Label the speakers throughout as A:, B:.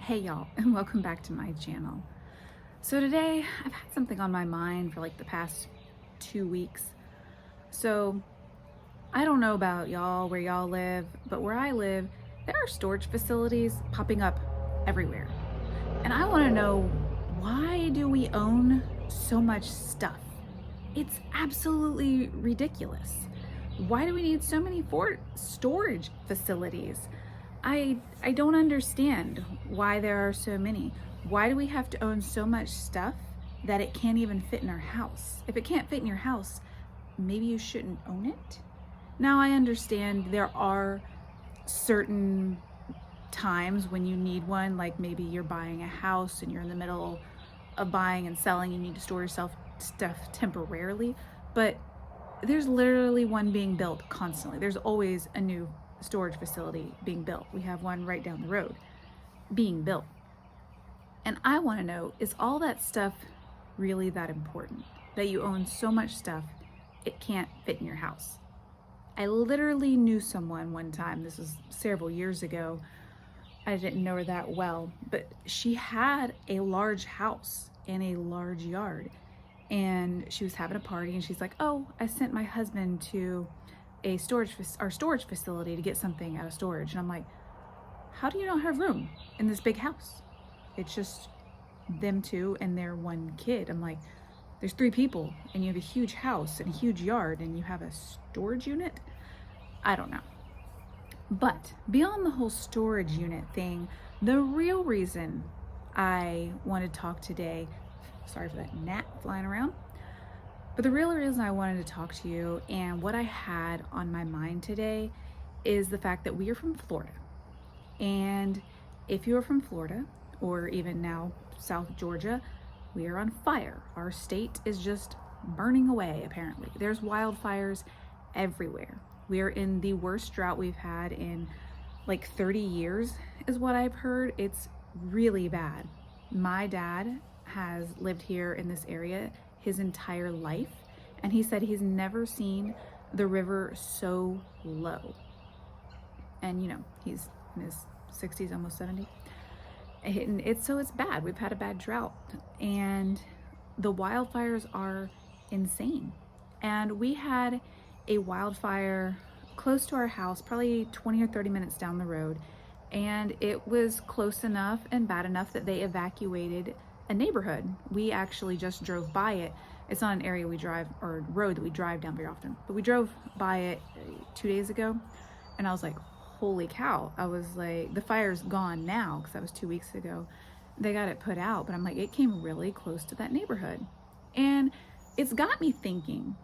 A: Hey y'all, and welcome back to my channel. So today I've had something on my mind for like the past 2 weeks. So I don't know about y'all, where y'all live, but where I live, there are storage facilities popping up everywhere. And I want to know, why do we own so much stuff? It's absolutely ridiculous. Why do we need so many storage facilities? I don't understand why there are so many. Why do we have to own so much stuff that it can't even fit in our house? If it can't fit in your house, maybe you shouldn't own it. Now I understand there are certain times when you need one, like maybe you're buying a house and you're in the middle of buying and selling, you need to store yourself stuff temporarily, but there's literally one being built constantly. There's always a new storage facility being built. We have one right down the road being built. And I want to know, is all that stuff really that important? That you own so much stuff it can't fit in your house? I literally knew someone one time, this was several years ago, I didn't know her that well, but she had a large house and a large yard, and she was having a party and she's like, oh, I sent my husband to our storage facility to get something out of storage. And I'm like, how do you not have room in this big house? It's just them two and their one kid. I'm like, there's 3 people and you have a huge house and a huge yard and you have a storage unit? I don't know. But beyond the whole storage unit thing, the real reason I want to talk today, sorry for that gnat flying around, but the real reason I wanted to talk to you and what I had on my mind today is the fact that we are from Florida. And if you are from Florida, or even now South Georgia, we are on fire. Our state is just burning away, apparently. There's wildfires everywhere. We are in the worst drought we've had in like 30 years, is what I've heard. It's really bad. My dad has lived here in this area his entire life, and he said he's never seen the river so low. And you know, he's in his 60s, almost 70. And it's bad. We've had a bad drought, and the wildfires are insane. And we had a wildfire close to our house, probably 20 or 30 minutes down the road, and it was close enough and bad enough that they evacuated a neighborhood. We actually just drove by it. It's not an area we drive, or road that we drive down very often, but we drove by it 2 days ago, and I was like, holy cow. I was like, the fire's gone now, because that was 2 weeks ago. They got it put out, but I'm like, it came really close to that neighborhood. And it's got me thinking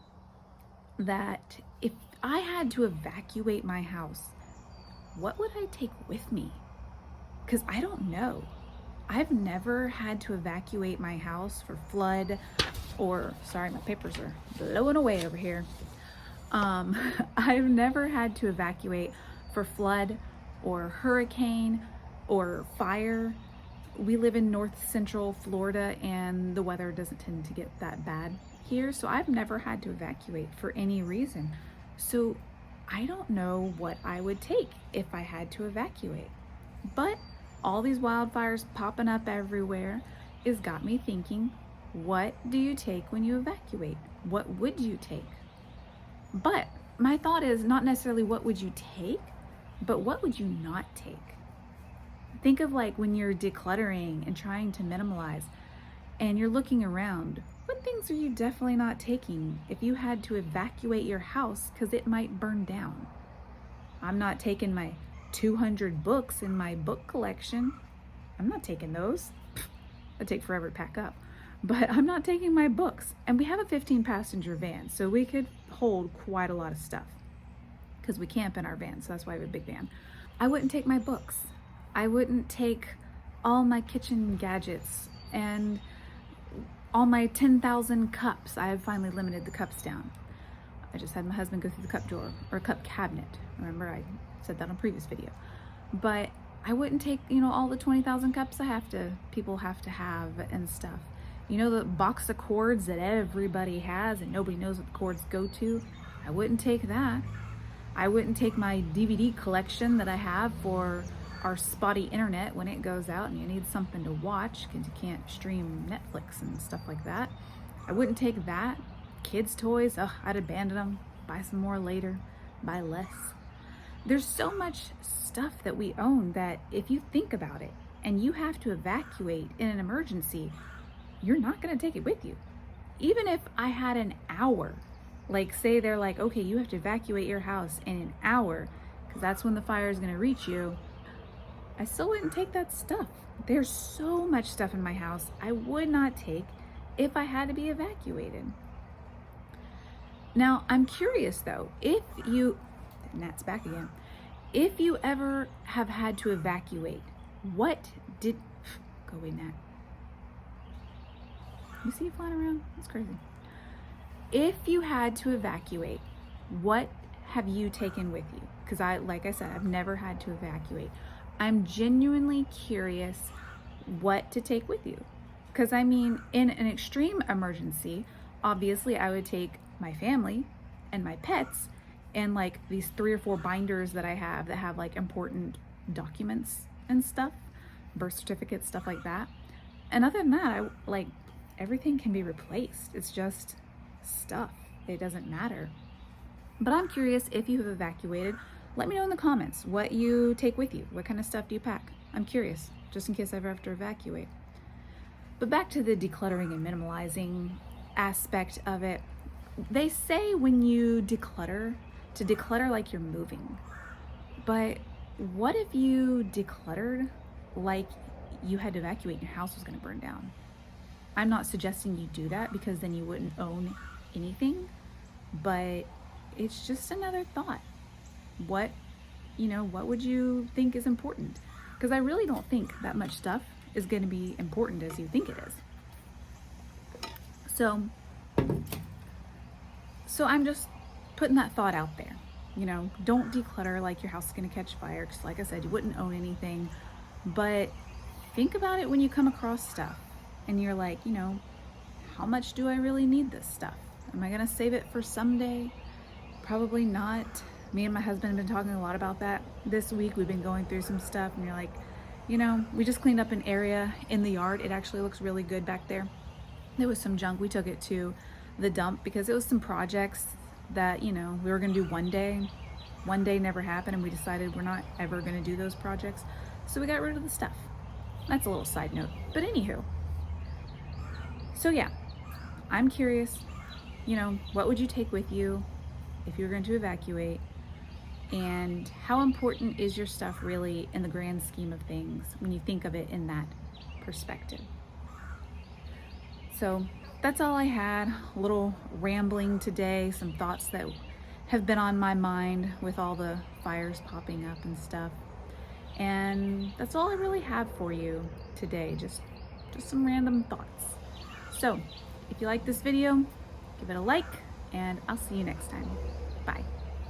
A: that if I had to evacuate my house, what would I take with me? Because I don't know. I've never had to evacuate my house for flood or, sorry, my papers are blowing away over here. I've never had to evacuate for flood or hurricane or fire. We live in north central Florida and the weather doesn't tend to get that bad here. So I've never had to evacuate for any reason. So I don't know what I would take if I had to evacuate. But all these wildfires popping up everywhere has got me thinking, what do you take when you evacuate? What would you take? But my thought is not necessarily what would you take, but what would you not take? Think of like when you're decluttering and trying to minimalize and you're looking around, what things are you definitely not taking if you had to evacuate your house because it might burn down? I'm not taking my 200 books in my book collection. I'm not taking those. It'd take forever to pack up. But I'm not taking my books. And we have a 15-passenger van, so we could hold quite a lot of stuff because we camp in our van, so that's why we have a big van. I wouldn't take my books. I wouldn't take all my kitchen gadgets and all my 10,000 cups. I have finally limited the cups down. I just had my husband go through the cup drawer, or cup cabinet. Remember, I said that on a previous video. But I wouldn't take, all the 20,000 cups people have to have and stuff. The box of cords that everybody has and nobody knows what the cords go to. I wouldn't take that. I wouldn't take my DVD collection that I have for our spotty internet when it goes out and you need something to watch because you can't stream Netflix and stuff like that. I wouldn't take that. Kids' toys, I'd abandon them, buy some more later, buy less. There's so much stuff that we own that if you think about it and you have to evacuate in an emergency, you're not gonna take it with you. Even if I had an hour, like say they're like, okay, you have to evacuate your house in an hour because that's when the fire is gonna reach you, I still wouldn't take that stuff. There's so much stuff in my house I would not take if I had to be evacuated. Now, I'm curious though, if you, Nat's back again, if you ever have had to evacuate, go away, Nat. You see it flying around? It's crazy. If you had to evacuate, what have you taken with you? Because like I said, I've never had to evacuate. I'm genuinely curious what to take with you. Because I mean, in an extreme emergency, obviously I would take my family and my pets and like these 3 or 4 binders that I have that have like important documents and stuff, birth certificates, stuff like that. And other than that, everything can be replaced. It's just stuff. It doesn't matter. But I'm curious if you have evacuated. Let me know in the comments what you take with you. What kind of stuff do you pack? I'm curious, just in case I ever have to evacuate. But back to the decluttering and minimalizing aspect of it. They say when you declutter, to declutter like you're moving. But what if you decluttered like you had to evacuate and your house was going to burn down? I'm not suggesting you do that because then you wouldn't own anything, but it's just another thought. What would you think is important? Because I really don't think that much stuff is going to be important as you think it is. So I'm just putting that thought out there. Don't declutter like your house is going to catch fire, because like I said, you wouldn't own anything. But think about it when you come across stuff and you're like, how much do I really need this stuff? Am I going to save it for someday? Probably not. Me and my husband have been talking a lot about that this week. We've been going through some stuff and you're like, we just cleaned up an area in the yard. It actually looks really good back there. There was some junk. We took it to the dump because it was some projects that, we were going to do one day. One day never happened and we decided we're not ever going to do those projects. So we got rid of the stuff. That's a little side note. But anywho. So yeah, I'm curious, what would you take with you if you were going to evacuate? And how important is your stuff really in the grand scheme of things when you think of it in that perspective? So that's all I had. A little rambling today, some thoughts that have been on my mind with all the fires popping up and stuff. And that's all I really have for you today, just some random thoughts. So if you like this video, give it a like, and I'll see you next time. Bye.